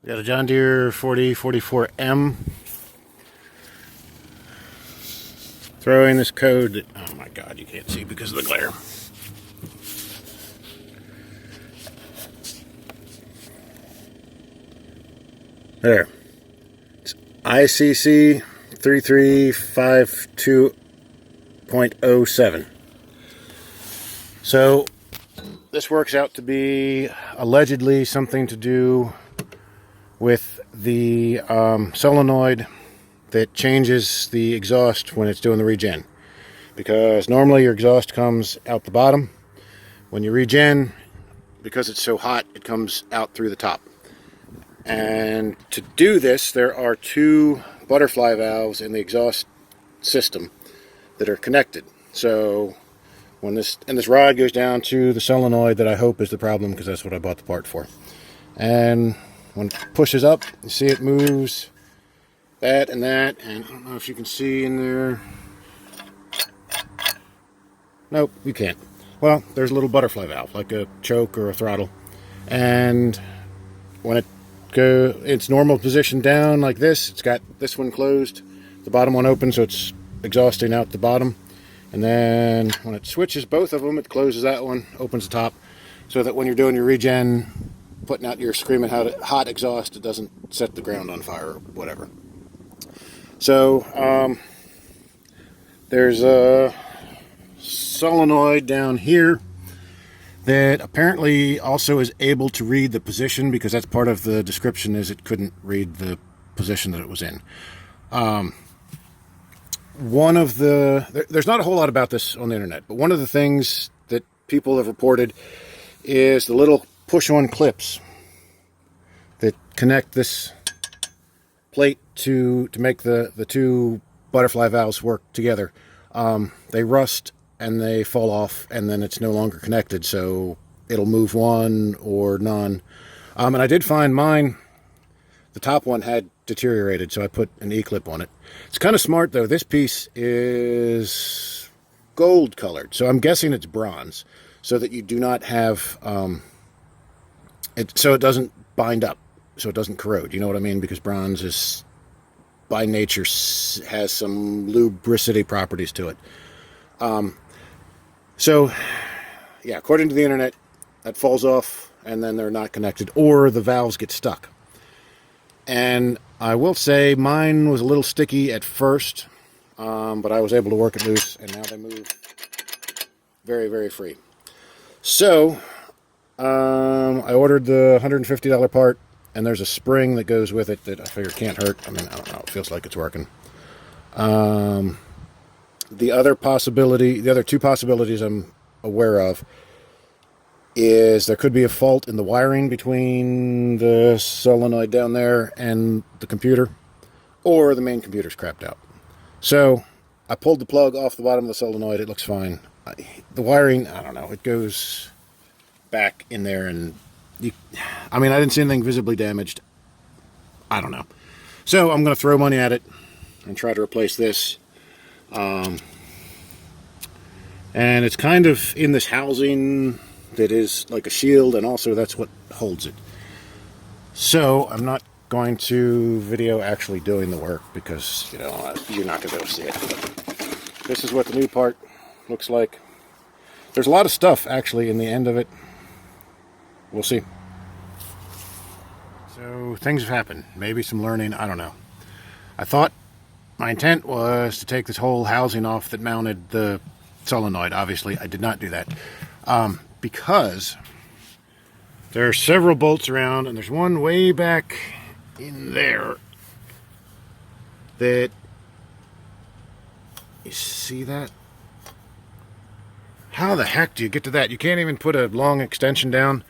Got a John Deere 4044M. Throwing this code. Oh my god, you can't see because of the glare. There. It's ICC 3352.07. So this works out to be allegedly something to do with the solenoid that changes the exhaust when it's doing the regen. Because normally your exhaust comes out the bottom. When you regen, because it's so hot, it comes out through the top. And to do this, there are two butterfly valves in the exhaust system that are connected. So when this rod goes down to the solenoid that I hope is the problem, because that's what I bought the part for. And when it pushes up, you see it moves that and that, and I don't know if you can see in there. Nope, you can't. Well, there's a little butterfly valve, like a choke or a throttle. And when it goes its normal position down like this, it's got this one closed, the bottom one open, so it's exhausting out the bottom. And then when it switches both of them, it closes that one, opens the top, so that when you're doing your regen, putting out your screaming hot exhaust, it doesn't set the ground on fire or whatever. So there's a solenoid down here that apparently also is able to read the position, because that's part of the description, is it couldn't read the position that it was in. One of there's not a whole lot about this on the internet, but one of the things that people have reported is the little push-on clips that connect this plate to make the two butterfly valves work together. They rust and they fall off, and then it's no longer connected, so it'll move one or none. And I did find mine, the top one had deteriorated, so I put an E-clip on it. It's kind of smart though. This piece is gold colored, so I'm guessing it's bronze, so that you do not have so it doesn't bind up, so it doesn't corrode. You know what I mean? Because bronze is by nature has some lubricity properties to it. So yeah, according to the internet, that falls off and then they're not connected, or the valves get stuck. And I will say mine was a little sticky at first, but I was able to work it loose, and now they move very, very free. So I ordered the $150 part, and there's a spring that goes with it that I figure can't hurt. I mean, I don't know, it feels like it's working. The other two possibilities I'm aware of is there could be a fault in the wiring between the solenoid down there and the computer, or the main computer's crapped out. So I pulled the plug off the bottom of the solenoid. It looks fine. The wiring, I don't know, it goes back in there, and I mean, I didn't see anything visibly damaged. I don't know. So I'm going to throw money at it and try to replace this. And it's kind of in this housing that is like a shield, and also that's what holds it. So I'm not going to video actually doing the work, because, you know, you're not going to be able to see it. But this is what the new part looks like. There's a lot of stuff actually in the end of it. We'll see. So things have happened. Maybe some learning. I don't know. I thought my intent was to take this whole housing off that mounted the solenoid. Obviously, I did not do that. Because there are several bolts around, and there's one way back in there that, you see that? How the heck do you get to that? You can't even put a long extension down.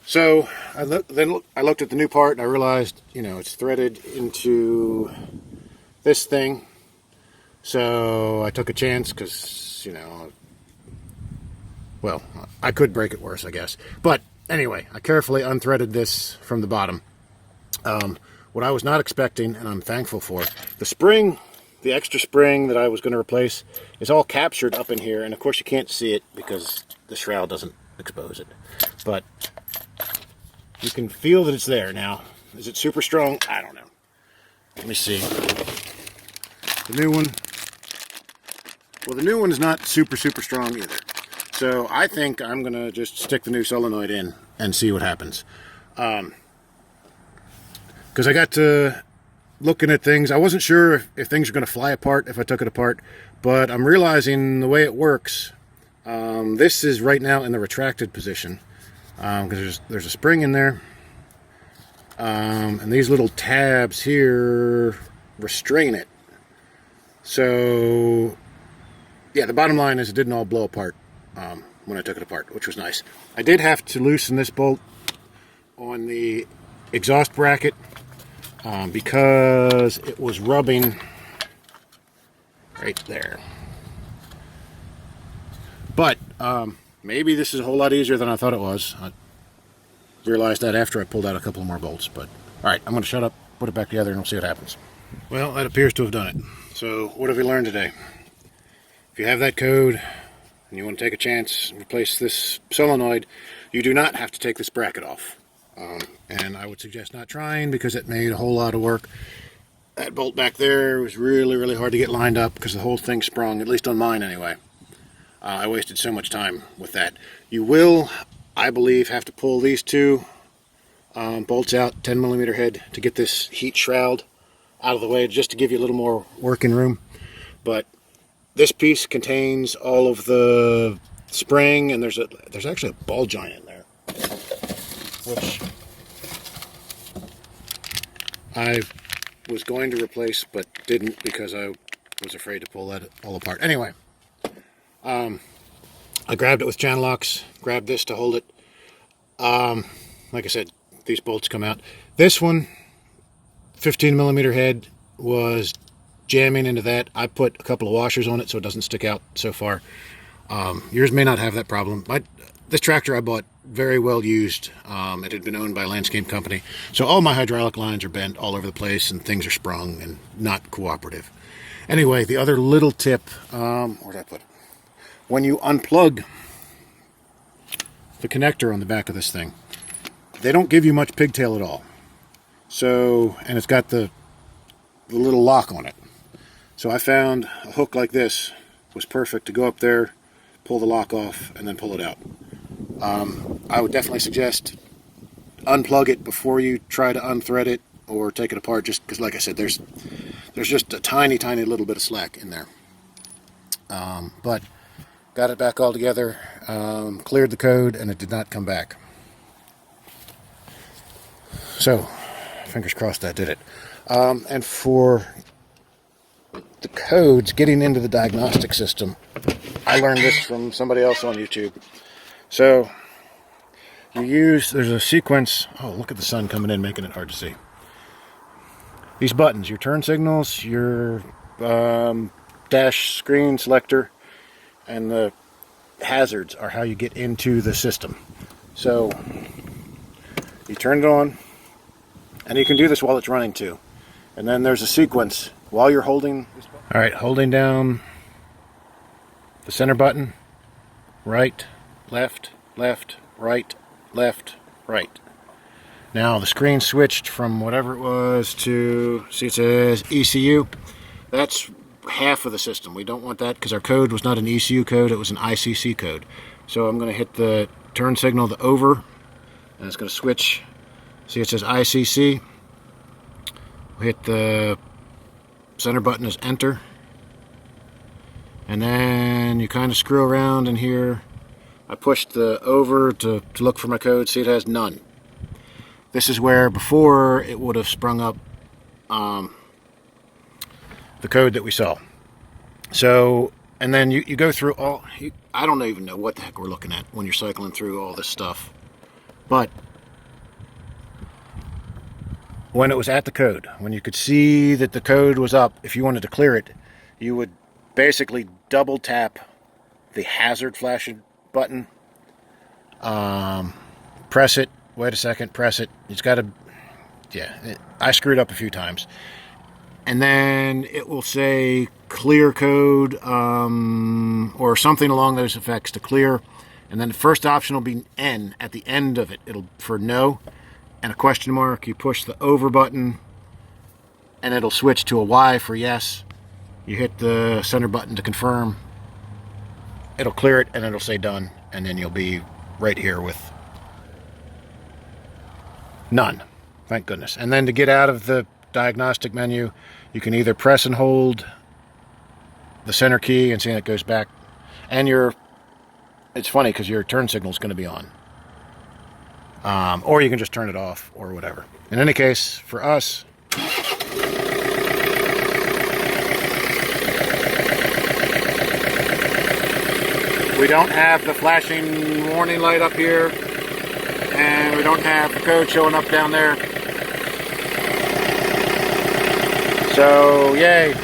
So I looked at the new part, and I realized, you know, it's threaded into this thing. So I took a chance, because, you know, well, I could break it worse, I guess. But anyway, I carefully unthreaded this from the bottom. What I was not expecting, and I'm thankful for, the spring, the extra spring that I was going to replace, is all captured up in here. And of course you can't see it because the shroud doesn't expose it. But you can feel that it's there now. Is it super strong? I don't know. Let me see. The new one. Well, the new one's not super strong either. So I think I'm going to just stick the new solenoid in and see what happens. Because I got to looking at things. I wasn't sure if things are going to fly apart if I took it apart. But I'm realizing the way it works. This is right now in the retracted position. Because there's a spring in there. And these little tabs here restrain it. So, yeah, the bottom line is it didn't all blow apart when I took it apart, which was nice. I did have to loosen this bolt on the exhaust bracket because it was rubbing right there. But maybe this is a whole lot easier than I thought it was. I realized that after I pulled out a couple more bolts. But all right, I'm going to shut up, put it back together, and we'll see what happens. Well, that appears to have done it. So what have we learned today? If you have that code and you want to take a chance and replace this solenoid, you do not have to take this bracket off. And I would suggest not trying because it made a whole lot of work. That bolt back there was really hard to get lined up because the whole thing sprung, at least on mine anyway. I wasted so much time with that. You will, I believe, have to pull these two bolts out, 10mm head, to get this heat shroud out of the way, just to give you a little more working room. But this piece contains all of the spring, and there's actually a ball joint in there, which I was going to replace but didn't because I was afraid to pull that all apart. Anyway, I grabbed it with channel locks, grabbed this to hold it. Like I said, these bolts come out. This one, 15mm head, was jamming into that. I put a couple of washers on it so it doesn't stick out so far. Yours may not have that problem. This tractor I bought very well used. It had been owned by a landscape company. So all my hydraulic lines are bent all over the place and things are sprung and not cooperative. Anyway, the other little tip, where did I put it? When you unplug the connector on the back of this thing, they don't give you much pigtail at all. So, and it's got the little lock on it. So I found a hook like this was perfect to go up there, pull the lock off, and then pull it out. I would definitely suggest unplug it before you try to unthread it or take it apart, just because, like I said, there's just a tiny little bit of slack in there. But got it back all together, cleared the code, and it did not come back. So, fingers crossed that did it. And for the codes getting into the diagnostic system, I learned this from somebody else on YouTube. So, there's a sequence. Oh, look at the sun coming in, making it hard to see. These buttons, your turn signals, your dash screen selector, and the hazards are how you get into the system. So, you turn it on, and you can do this while it's running too. And then there's a sequence while you're holding. All right, holding down the center button, right, left, left, right, left, right. Now the screen switched from whatever it was to, see, it says ECU. That's half of the system. We don't want that because our code was not an ECU code, it was an ICC code. So I'm going to hit the turn signal, the over, and it's going to switch. See, it says ICC. We'll hit the center button as enter. And then you kind of screw around in here. I pushed the over to look for my code. See, it has none. This is where before it would have sprung up the code that we saw. So, and then you go through all, I don't even know what the heck we're looking at when you're cycling through all this stuff. But when it was at the code, when you could see that the code was up, if you wanted to clear it, you would basically double tap the hazard flashing button, press it, wait a second, press it. It's got to, yeah, I screwed up a few times. And then it will say clear code or something along those effects to clear. And then the first option will be N at the end of it. It'll for no. and a question mark. You push the over button and it'll switch to a Y for yes. You hit the center button to confirm. It'll clear it and it'll say done, and then you'll be right here with none. Thank goodness. And then to get out of the diagnostic menu, you can either press and hold the center key and see it goes back, and it's funny because your turn signal is going to be on, or you can just turn it off or whatever. In any case, for us, we don't have the flashing warning light up here, and we don't have the code showing up down there. So, yay.